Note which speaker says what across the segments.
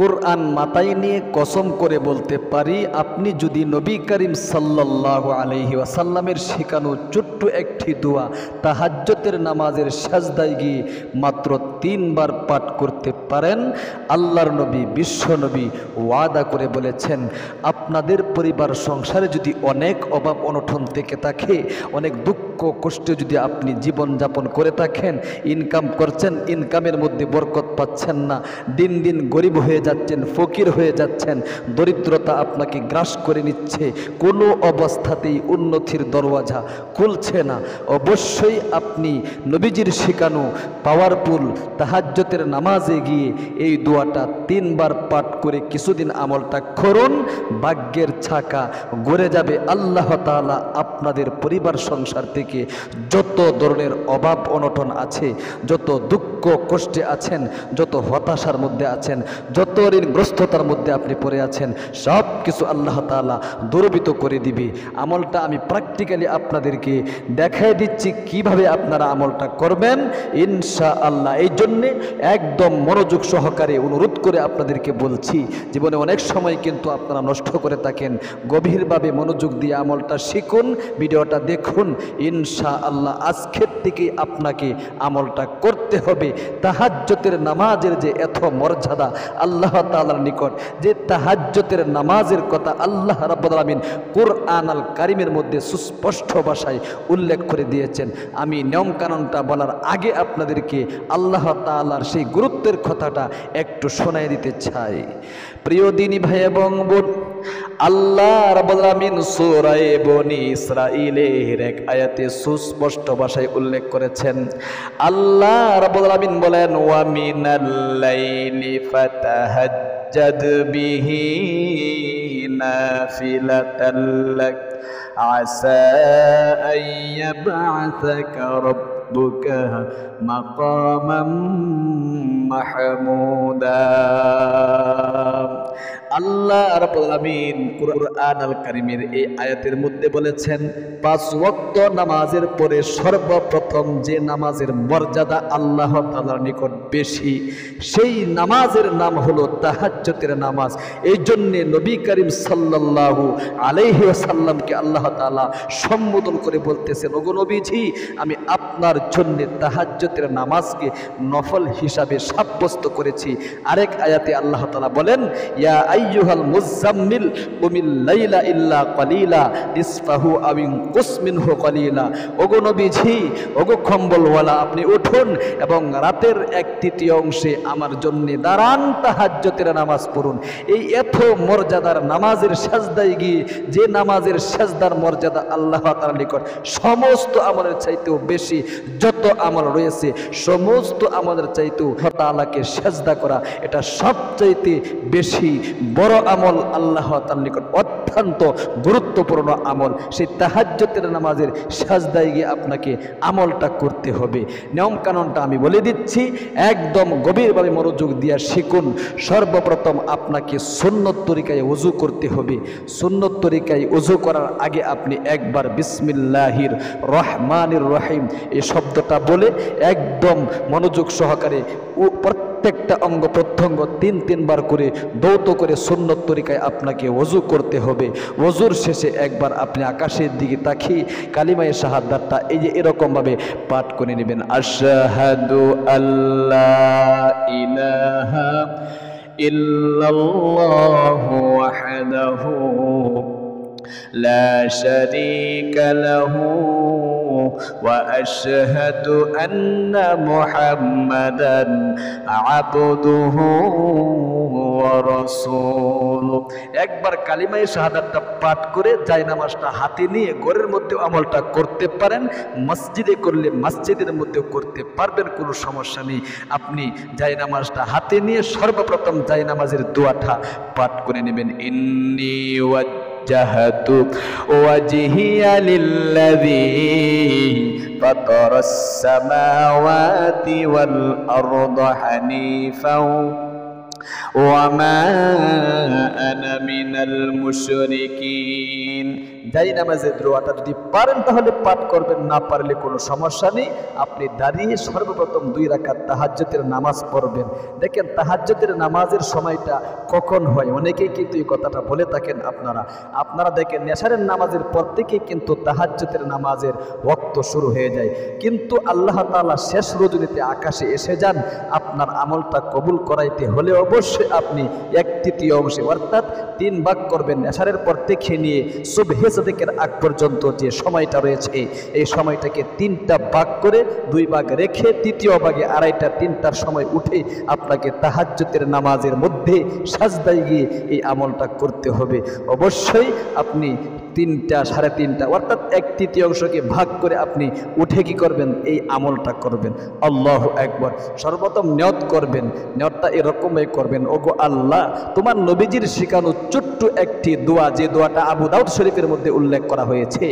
Speaker 1: কোরআন মাথায় নিয়ে কসম করে বলতে পারি, আপনি যদি নবী করিম সাল্লাল্লাহু আলাইহি ওয়াসাল্লামের শেখানো ছোট্ট একটি দোয়া তাহাজ্জুদের নামাজের সাজদায় গিয়ে মাত্র 3 বার পাঠ করতে পারেন, আল্লাহর নবী বিশ্ব নবী ওয়াদা করে বলেছেন, আপনাদের পরিবার সংসারে যদি অনেক অভাব অনটন থেকে থাকে, অনেক দুঃখ কষ্টে যদি আপনি জীবন যাপন করে থাকেন, ইনকাম করছেন, ইনকামের মধ্যে বরকত পাচ্ছেন না, দিন দিন গরিব হয়ে যাচ্ছেন, ফকির হয়ে যাচ্ছেন, দরিদ্রতা আপনাকে গ্রাস করে নিচ্ছে, কোনো অবস্থাতেই উন্নতির দরওয়াজা খুলছে না, অবশ্যই আপনি নবীজির শেখানো পাওয়ারফুল তাহাজ্জুদের নামাজে গিয়ে এই দোয়াটা 3 বার পাঠ করে কিছুদিন আমলটা করুন, ভাগ্যের ছাকা গড়ে যাবে। আল্লাহ তাআলা আপনাদের পরিবার সংসার থেকে যত ধরনের অভাব অনটন আছে, যত দুঃখ কষ্টে আছেন, যত হতাশার মধ্যে আছেন, যত ঋণগ্রস্ততার মধ্যে আপনি পড়ে আছেন, সব কিছু আল্লাহ তাআলা দূরীভূত করে দিবে। আমলটা আমি প্র্যাকটিক্যালি আপনাদেরকে দেখাই দিচ্ছি কিভাবে আপনারা আমলটা করবেন ইনশাআল্লাহ। এই জন্যে একদম মনোযোগ সহকারে অনুরোধ করে আপনাদেরকে বলছি, জীবনে অনেক সময় কিন্তু আপনারা নষ্ট করে থাকেন, গভীরভাবে মনোযোগ দিয়ে আমলটা শিখুন, ভিডিওটা দেখুন ইনশাআল্লাহ। আজকের থেকেই আপনাকে আমলটা করতে হবে। তাহাজ্জুদের নামাজের যে এত মর্যাদা আল্লাহ তাআলার নিকট, যে তাহাজ্জুদের নামাজের কথা আল্লাহ রাব্বুল আলামিন কুরআন আল কারীমের মধ্যে সুস্পষ্ট ভাষায় উল্লেখ করে দিয়েছেন। আমি নিয়ম কানুনটা বলার আগে আপনাদেরকে আল্লাহ তাআলার সেই গুরুত্বের কথাটা একটু শোনায় দিতে চাই। প্রিয় দিনী ভাই এবং বোন, আল্লাহ রাব্বুল আলামিন সূরা বনী ইসরাঈলের এক আয়াতে সুস্পষ্ট ভাষায় উল্লেখ করেছেন। আল্লাহ রাব্বুল আলামিন বলেন, ওয়া মিনাল লাইলি ফাতাহাজ্জাদ বিহি নাফিলাতাল লাক আসা আইয়াবআসাকা রাব্বুকা মাকামান মাহমুদা। আল্লাহ রাব্বুল আলামিন কুরআন আল কারীমের এই আয়াতের মধ্যে বলেছেন, 5 ওয়াক্ত নামাজের পরে সর্বপ্রথম যে নামাজের মর্যাদা আল্লাহ তাআলার নিকট বেশি, সেই নামাজের নাম হলো তাহাজ্জুদের নামাজ। এই জন্যে নবী করিম সাল্লাল্লাহু আলাইহি ওয়াসাল্লামকে আল্লাহ তাআলা সম্বোধন করে বলতেছেন, ওগো নবীজি, আমি আপনার জন্য তাহাজ্জুদের নামাজকে নফল হিসাবে সাব্যস্ত করেছি। আরেক আয়াতে আল্লাহ তাআলা বলেন, ইয়া আইয়ুহাল মুযাম্মিল কুমিল লাইলা ইল্লা কালিলা নিসফাহু আও ইনকুস মিনহু কালিলা। ওগো নবীজি, ওগো কম্বলওয়ালা, আপনি উঠুন এবং রাতের 1/3 অংশে আমার জন্য দাঁড়ান, তাহাজ্জুদের নামাজ পড়ুন। এই এত মর্যাদার নামাজের সাজদায় গিয়ে, যে নামাজের সাজদার মর্যাদা আল্লাহ তাআলার নিকট সমস্ত আমলের চাইতেও বেশি, যত আমল রয়েছে সমস্ত আমলের চাইতেও তাআলাকে সাজদা করা এটা সবচাইতে বেশি বড় আমল, আল্লাহ তাআলার নিকট অত্যন্ত গুরুত্বপূর্ণ আমল। সেই তাহাজ্জুদের নামাজের সাজদায় গিয়ে আপনাকে আমলটা করতে হবে। নিয়ম কানুনটা আমি বলে দিচ্ছি, একদম গভীরভাবে মনোযোগ দিয়ে শিখুন। সর্বপ্রথম আপনাকে সুন্নত তরিকায় ওযু করতে হবে। সুন্নত তরিকায় ওযু করার আগে আপনি একবার বিসমিল্লাহির রহমানির রহিম এই শব্দটা বলে একদম মনোযোগ সহকারে প্রত্যেকটা অঙ্গ প্রত্যঙ্গ 3 বার করে দৌত করে সুন্নত তরিকায় আপনাকে ওযু করতে হবে। ওযুর শেষে একবার আপনি আকাশের দিকে তাকিয়ে কালিমায়ে শাহাদাতটা এই যে এরকম ভাবে পাঠ করে নেবেন, আশহাদু আল্লা ইলাহা ইল্লাল্লাহু ওয়াহদাহু লা শারীকা লাহু ওয়া আশহাদু আন্না মুহাম্মাদান আবদুহু ওয়া রাসূলুহু। একবার কালিমায়ে শাহাদাতটা পাঠ করে জায়নামাজটা হাতে নিয়ে ঘরের মধ্যে আমলটা করতে পারেন, মসজিদে করলে মসজিদের মধ্যেও করতে পারবেন, কোনো সমস্যা নেই। আপনি জায়নামাজটা হাতে নিয়ে সর্বপ্রথম জায়নামাজের দোয়াটা পাঠ করে নেবেন, ইন্নী ওয়াজ্জাহতু ওয়াজহিয়া লিল্লাযী ফাতারাস সামাওয়াতি ওয়াল আরদা হানিফাও ওয়ামা আনা মিনাল মুশরিকিন। যাই নামাজের দোয়াটা যদি পারেন তাহলে পাঠ করবেন, না পারলে কোনো সমস্যা নেই। আপনি দাঁড়িয়ে সর্বপ্রথম 2 রাকাত তাহাজ্জুদের নামাজ পড়বেন। দেখেন তাহাজ্জুদের নামাজের সময়টা কখন হয়, অনেকেই কিন্তু এই কথাটা বলে থাকেন। আপনারা দেখেন নেশারের নামাজের পর থেকেই কিন্তু তাহাজ্জুদের নামাজের ওয়াক্ত শুরু হয়ে যায়, কিন্তু আল্লাহ তাআলা শেষ রজনীতে আকাশে এসে যান আপনার আমলটা কবুল করাইতে হলে অবশ্যই আপনি 1/3 অংশে অর্থাৎ 3 ভাগ করবেন। নেশারের পর থেকে নিয়ে সুবহে সাদিকের আগ পর্যন্ত যে সময়টা রয়েছে এই সময়টাকে 3টা ভাগ করে 2 ভাগ রেখে 3য় ভাগে 2.5টা 3টার সময় উঠে আপনাকে তাহাজ্জুদের নামাজের মধ্যে সাজদায় গিয়ে এই আমলটা করতে হবে। অবশ্যই আপনি 3টা 3.5টা অর্থাৎ 1/3 অংশকে ভাগ করে আপনি উঠে কি করবেন, এই আমলটা করবেন। আল্লাহু আকবার। সর্বপ্রথম নিয়ত করবেন, নিয়তটা এরকমই করবেন, ওগো আল্লাহ তোমার নবীজির শেখানো ছোট্ট একটি দোয়া, যে দোয়াটা আবু দাউদ শরীফের মধ্যে উল্লেখ করা হয়েছে,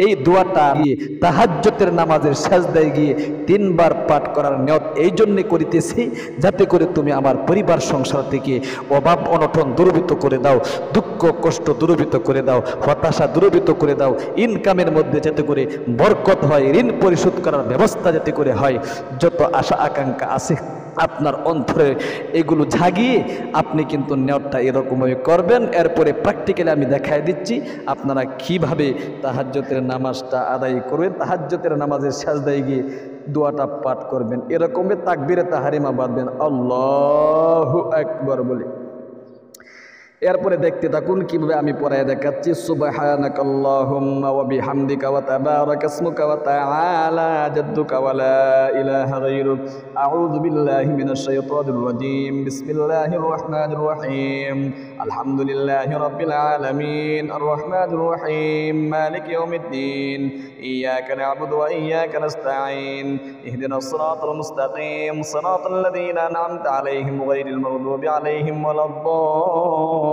Speaker 1: এই দোয়াটা গিয়ে তাহাজ্জুদের নামাজের সাজদায় গিয়ে 3 বার পাঠ করার নিয়ত এই জন্যে করিতেছি যাতে করে তুমি আমার পরিবার সংসার থেকে অভাব অনটন দূরীভূত করে দাও, দুঃখ কষ্ট দূরীভূত করে দাও, হতাশা দূরীভূত করে দাও, ইনকামের মধ্যে যাতে করে বরকত হয়, ঋণ পরিশোধ করার ব্যবস্থা যাতে করে হয়, যত আশা আকাঙ্ক্ষা আছে আপনার অন্তরে এগুলো জাগিয়ে আপনি কিন্তু নিয়তটা এরকমই করবেন। এরপরে প্র্যাকটিক্যালি আমি দেখাই দিচ্ছি আপনারা কিভাবে তাহাজ্জুদের নামাজটা আদায় করবেন। তাহাজ্জুদের নামাজের সাজদায় গিয়ে দোয়াটা পাঠ করবেন, এরকমই তাকবীরে তাহরিমা বাঁধবেন, আল্লাহু আকবার বলে। এরপরে দেখতে থাকুন কিভাবে আমি পড়ায় দেখাচ্ছি। সুবহানাকাল্লাহুম্মা ওয়া বিহামদিকা ওয়া তাবারাকা ইসমুকা ওয়া তাআলা জাদ্দুকা ওয়া লা ইলাহা গায়রুক। আউযু বিল্লাহি মিনাশ শাইতানির রাজীম। বিসমিল্লাহির রাহমানির রহিম। আলহামদুলিল্লাহি রাব্বিল আলামিন। আর রাহমানির রহিম। মালিকি ইয়াউমিদ্দিন। ইয়াকা না'বুদু ওয়া ইয়াকা নাস্তাঈন। ইহদিনাস সিরাতাল মুস্তাকিম। সিরাতাল লাযীনা আন'আমতা আলাইহিম গায়রিল মাগদুবি আলাইহিম ওয়ালাদ-দাল্লিন।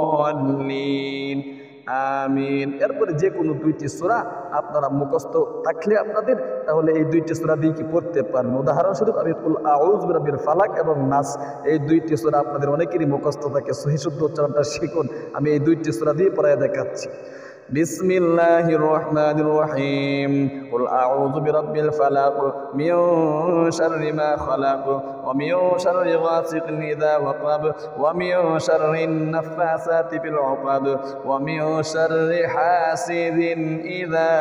Speaker 1: আমিন। এরপরে যে কোনো 2টি সূরা আপনারা মুখস্থ থাকলে আপনাদের, তাহলে এই 2টি সূরা দিয়ে কি পড়তে পারবেন। উদাহরণস্বরূপ আমি কুল আউযু বিরাব্বিল ফালাক এবং নাস এই 2টি সূরা আপনাদের অনেকেরই মুখস্থ থাকে, সহিহ শুদ্ধ উচ্চারণটা শিখুন। আমি এই 2টি সূরা দিয়ে পড়ায় দেখাচ্ছি। বিসমিল্লাহির রহমানির রহিম। কুল আউযু বিরাব্বিল ফালাক মিন শাররি মা খালাক ওয়া মিন শাররি গাসিকিন ইযা ওয়াকাব ওয়া মিন শাররিন নাফাসাতি ফিল উকাদ ওয়া মিন শাররি হাসিদিন ইযা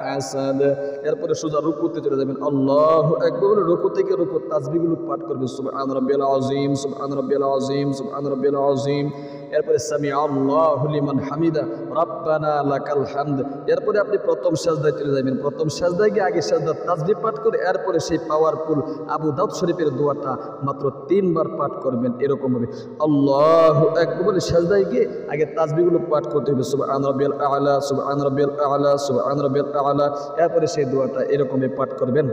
Speaker 1: হাসাদ। এরপরে সোজা রুকুতে চলে যাবেন, আল্লাহু আকবার। রুকু থেকে রুকু তাসবিহগুলো পাঠ করবেন, সুবহান রাব্বিয়াল আযীম, সুবহান রাব্বিয়াল আযীম, সুবহান রাব্বিয়াল আযীম। এরপরে সামি আল্লাহু লিমান হামিদা, রব্বানা লাকাল হামদ। এরপরে আপনি প্রথম সাজদায় চলে যাবেন। প্রথম সাজদায় গিয়ে আগে সাজদার তাসবিহ পাঠ করে এরপরে সেই পাওয়ারফুল আবু দাউদ শরীফের দোয়াটা মাত্র 3 বার পাঠ করবেন। এরকম হবে আল্লাহু আকবার বলে সাজদায় গিয়ে আগে তাসবিহগুলো পাঠ করতে হবে, সুবহান রাব্বিয়াল আ'লা, সুবহান রাব্বিয়াল আ'লা, সুবহান রাব্বিয়াল আ'লা। এরপরে সেই দোয়াটা এরকমই পাঠ করবেন।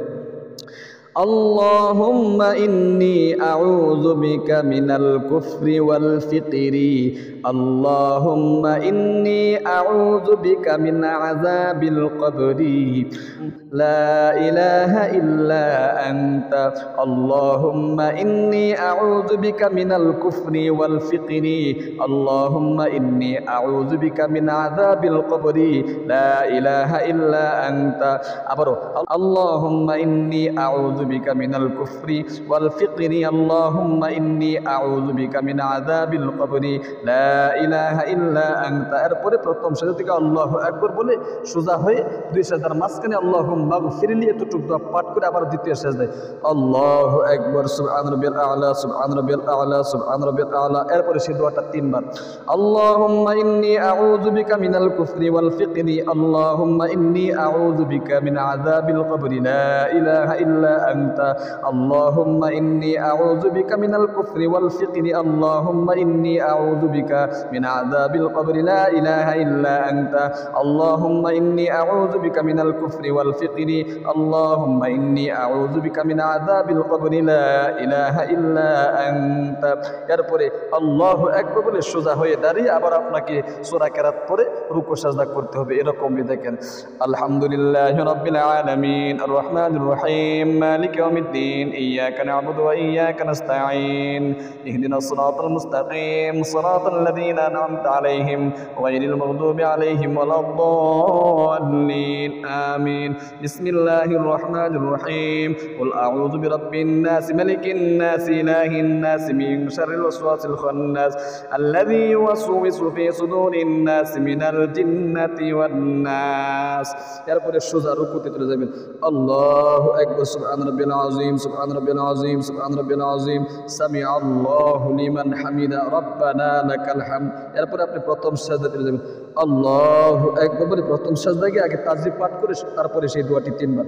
Speaker 1: আল্লাহুম্মা ইন্নী আউযু বিকা মিনাল কুফরি ওয়াল ফিকরি। আল্লাহুম্মা ইন্নী আউযু বিকা মিন আযাবিল কবরি। লা ইলাহা ইল্লা আনতা। আল্লাহুম্মা ইন্নী আউযু বিকা মিনাল কুফরি ওয়াল ফিকরি। আল্লাহুম্মা ইন্নী আউযু বিকা মিন আযাবিল কবরি। লা ইলাহা ইল্লা আনতা। আবারো আল্লাহুম্মা ইন্নী আউযু বিকা মিনাল কুফরি ওয়াল ফিকরি। আল্লাহুম্মা ইন্নী আউযু বিকা মিন আযাবিল কবরি। লা ইলাহা ইল্লা আনতা। এরপরে প্রথম সাজদা থেকে আল্লাহু আকবার বলে সোজা হয়ে 2 সাজদার মাঝখানে আল্লাহুম্মা গফিরলি এতটুকু দোয়া পাঠ করে আবার দ্বিতীয় সাজদায় আল্লাহু আকবার, সুবহান রাব্বিয়াল আ'লা, সুবহান রাব্বিয়াল আ'লা, সুবহান রাব্বিয়াল আ'লা। এরপরে সেই দোয়াটা 3 বার, আল্লাহুম্মা ইন্নী আউযু বিকা মিনাল কুফরি ওয়াল ফিকরি। আল্লাহুম্মা ইন্নী আউযু বিকা মিন আযাবিল কবরি। লা ইলাহা ইল্লা আনতা। আল্লাহুম্মা ইন্নী আউযু বিকা মিনাল কুফরি ওয়াল ফিকরি। আল্লাহুম্মা ইন্নী আউযু বিকা মিন আযাবিল কবরি। লা ইলাহা ইল্লা আনতা। আল্লাহুম্মা ইন্নী আউযু বিকা মিনাল কুফরি ওয়াল ফিকরি। والفقر اللهم إني أعوذ بك من عذاب القبر لا إله إلا أنت এরপরে আল্লাহু আকবার বলে সোজা হয়ে দাঁড়িয়ে আবার আপনাকে সূরা কিরাত পড়ে রুকু সাজদা করতে হবে এরকমই দেখেন আলহামদুলিল্লাহি রাব্বিল আলামিন আর রহমানির রহিম মালিকি ইয়াউমিদ্দিন ইয়াকা না'বুদু ওয়া ইয়াকা নাস্তাঈন ইহদিনাস সিরাতাল মুস্তাকিম সিরাতাল লাযীনা আন'আমতা আলাইহিম গায়রিল মাগদুবি আলাইহিম ওয়ালাদ-দাল্লিন আমিন বিসমিল্লাহির রহমানির রহিম কুল আউযু বিরাব্বিন নাস মালিকিন নাস ইলাহিন নাস মিন শাররিল ওয়াসওয়াসিল খান্নাস আল্লাযী ইউওয়াসওয়িসু ফি সুদুরিন নাস মিনাল জিন্নাতি ওয়ান নাস এরপরে সোজা রুকুতে চলে যাবেন আল্লাহু আকবার সুবহান রাব্বিল আযীম সুবহান রাব্বিল আযীম সুবহান রাব্বিল আযীম সামিআ আল্লাহু লিমান হামিদা রব্বানা লাকাল হামদ এরপরে আপনি প্রথম সিজদাতে চলে যাবেন আল্লাহু আকবার বলে প্রথম সিজদায় গিয়ে আগে তাসবিহ পাঠ করে তারপরে সেই দোয়াটি তিনবার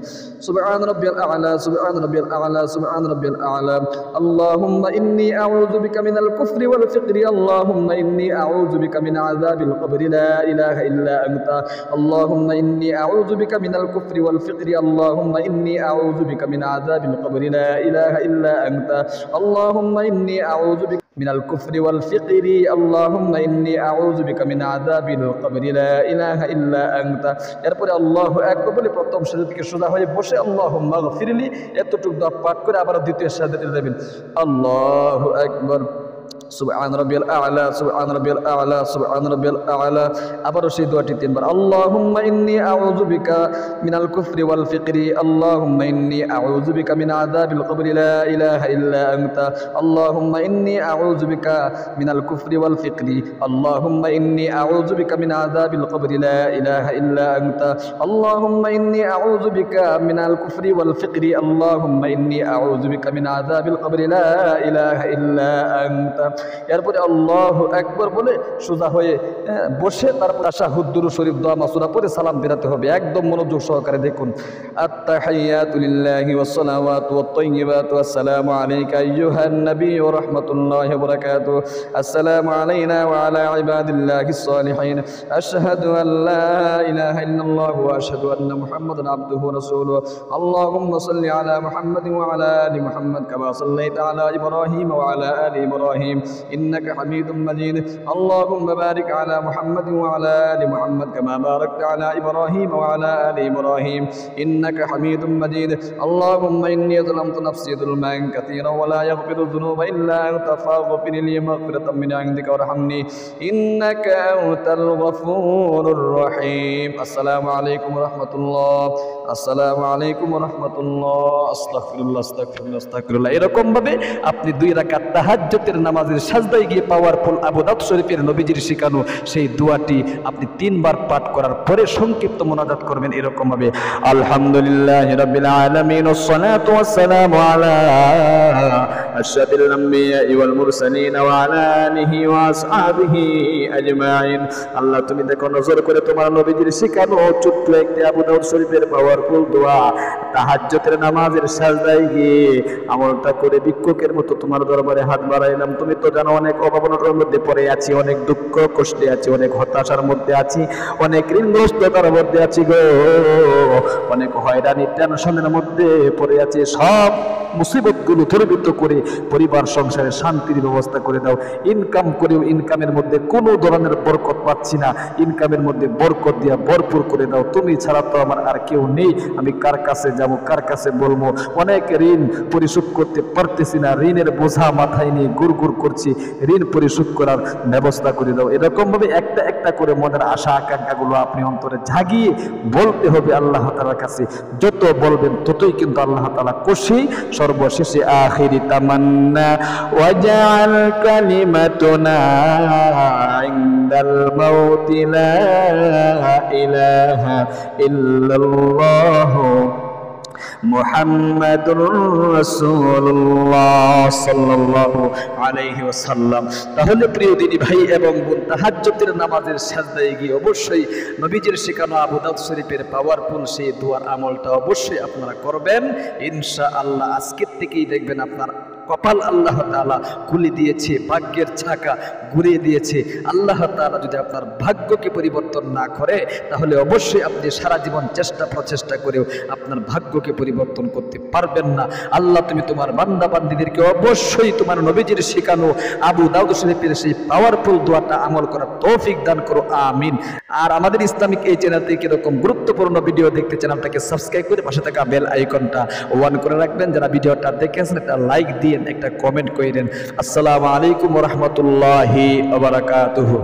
Speaker 1: সুবহান রাব্বিল আ'লা সুবহান রাব্বিল আ'লা সুবহান রাব্বিল আ'লা আল্লাহুম্মা ইন্নী আউযু বিকা মিনাল কুফরি ওয়াল ফিকরি আল্লাহুম্মা ইন্নী আউযু বিকা মিন আযাবিল কবরি লা ইলাহা ইল্লা আনতা আল্লাহুম্মা ইন্নী আউযু বিকা মিনাল কুফরি ওয়াল ফিকরি আল্লাহুম্মা ইন্নী আউযু বিকা মিন আযাবিল কবরি লা ইলাহা ইল্লা আনতা আল্লাহুম্মা ইন্নী আউযু বিকা মিনাল কুফরি ওয়াল ফিকরি আল্লাহুম্মা ইন্নী আউযু বিকা মিন আযাবিল কবরি লা ইলাহা ইল্লা আনতা এরপরে আল্লাহু আকবার বলে প্রথম সিজদা থেকে সোজা হয়ে বসে আল্লাহুম্মা গফিরলি এতটুকু দোয়া পাঠ করে আবার দ্বিতীয় সিজদাতে যাবেন আল্লাহু আকবার সুবহান রাব্বিল আ'লা সুবহান রাব্বিল আ'লা সুবহান রাব্বিল আ'লা আবারও সেই দোয়াটি তিনবার আল্লাহুম্মা ইন্নী আউযু বিকা মিনাল কুফরি ওয়াল ফিকরি আল্লাহুম্মা ইন্নী আউযু বিকা মিন আযাবিল কবরি লা ইলাহা ইল্লা আনতা আল্লাহুম্মা ইন্নী আউযু বিকা মিনাল কুফরি ওয়াল ফিকরি আল্লাহুম্মা ইন্নী আউযু বিকা মিন আযাবিল কবরি লা ইলাহা ইল্লা আনতা আল্লাহুম্মা ইন্নী আউযু বিকা মিনাল কুফরি ওয়াল ফিকরি আল্লাহুম্মা ইন্নী আউযু বিকা মিন আযাবিল কবরি লা ইলাহা ইল্লা আনতা এরপরে আল্লাহু আকবার বলে সোজা হয়ে বসে তারপর তাশাহুদ দুরূদ শরীফ দোয়া মাসুরা পড়ে সালাম ফেরাতে হবে একদম মনোযোগ সহকারে দেখুন আত-তাহিয়াতু লিল্লাহি ওয়াস সালাওয়াতু ওয়াত তাইয়্যিবাতু আসসালামু আলাইকা আইয়ুহান নবী ওয়া রাহমাতুল্লাহি ওয়া বারাকাতুহু আসসালামু আলাইনা ওয়া আলা ইবাদিল্লাহিস সালিহিন আশহাদু আল লা ইলাহা ইল্লাল্লাহ ওয়া আশহাদু আন্না মুহাম্মাদান আবদুহু ওয়া রাসূলুহু আল্লাহুম্মা সাল্লি আলা মুহাম্মাদিন ওয়া আলা আলি মুহাম্মাদ কামা সাল্লাইতা আলা ইব্রাহিম ওয়া আলা আলি ইব্রাহিম إنك حميد مجيد اللهم بارك على محمد وعلى آل محمد كما باركت على إبراهيم وعلى آل إبراهيم إنك حميد مجيد اللهم إني ظلمت نفسي ظلما كثيرا ولا يغفر الذنوب إلا أنت فاغفر لي مغفرة من عندك وارحمني إنك أنت الغفور الرحيم السلام عليكم ورحمة الله السلام عليكم ورحمة الله أستغفر الله أستغفر الله أستغفر الله এরকম ভাবে আপনি 2 রাকাত তাহাজ্জুদের নামাজের সাজদায় গিয়ে পাওয়ারফুল আবু দাউদ শরীফের নবীজির শিখানো সেই দোয়াটি আপনি 3 বার পাঠ করার পরে সংক্ষিপ্ত মুনাজাত করবেন এরকম ভাবে আলহামদুলিল্লাহি রাব্বিল আলামিন ওয়াস সালাতু ওয়াস সালামু আলা আশরাফিল আমবিয়া ওয়াল মুরসালিন ওয়া আলা আলিহি ওয়া আসহাবিহি আজমাইন আল্লাহ তুমি দেখো নজর করে তোমার নবীজির শিখানো ছোট্ট একটি আবু দাউদ শরীফের পাওয়ারফুল দোয়া তাহাজ্জুদের নামাজের সাজদায় গিয়ে আমলটা করে ভিক্ষুকের মতো তোমার দরবারে হাত বাড়াইলাম তুমি তো জানো অনেক অভাবনার মধ্যে পড়ে আছি অনেক দুঃখ কষ্টে আছি অনেক হতাশার মধ্যে আছি অনেক ঋণগ্রস্ততার মধ্যে আছি গো অনেক হয়রানি টেনশনের মধ্যে পড়ে আছি সব মুসিবতগুলো দূরীভূত করে পরিবার সংসারে শান্তির ব্যবস্থা করে দাও ইনকাম করেও ইনকামের মধ্যে কোনো ধরনের বরকত পাচ্ছি না ইনকামের মধ্যে বরকত দিয়া ভরপুর করে দাও তুমি ছাড়া তো আমার আর কেউ নেই আমি কার কাছে যাব কার কাছে বলবো অনেক ঋণ পরিশোধ করতে পারতেছি না ঋণের বোঝা মাথায় নিয়ে গুড়গুড় করছি ঋণ পরিশোধ করার ব্যবস্থা করে দাও এরকম ভাবে একটা একটা করে মনের আশা আকাঙ্ক্ষাগুলো আপনি অন্তরে জাগিয়ে বলতে হবে আল্লাহ তাআলার কাছে যত বলবেন ততই কিন্তু আল্লাহ তাআলা খুশি সর্বশেষে আখিরি তামান্না ওয়াজআল কালিমাতুনা ইনদাল মাউতি লা ইলাহা ইল্লাল্লাহ মুহাম্মাদুর রাসূলুল্লাহ সাল্লাল্লাহু আলাইহি ওয়াসাল্লাম তাহলে প্রিয় দিনী ভাই এবং বোন তাহাজ্জুদের নামাজের সাজদায় গিয়ে অবশ্যই নবীজির শেখানো আবু দাউদ শরীফের পাওয়ারফুল সেই দোয়ার আমলটা অবশ্যই আপনারা করবেন ইনশাআল্লাহ আজকের থেকেই দেখবেন আপনার কপাল আল্লাহ তাআলা খুলে দিয়েছে, ভাগ্যের চাকা ঘুরিয়ে দিয়েছে। আল্লাহ তাআলা যদি আপনার ভাগ্যকে পরিবর্তন না করে, তাহলে অবশ্যই আপনি সারা জীবন চেষ্টা প্রচেষ্টা করেও আপনার ভাগ্যকে পরিবর্তন করতে পারবেন না। আল্লাহ তুমি তোমার বান্দা বান্দীদেরকে অবশ্যই তোমার নবীজির শেখানো আবু দাউদ শরীফের সেই পাওয়ারফুল দোয়াটা আমল করার তৌফিক দান করো, আমিন। আর আমাদের ইসলামিক এই চ্যানেল থেকে এরকম গুরুত্বপূর্ণ ভিডিও দেখতে চ্যানেলটাকে সাবস্ক্রাইব করে পাশে থাকা বেল আইকনটা অন করে রাখবেন। যারা ভিডিওটা দেখেছেন একটা লাইক দিন, একটা কমেন্ট করেন। আসসালামু আলাইকুম ওয়া রাহমাতুল্লাহি ওয়া বারাকাতুহু।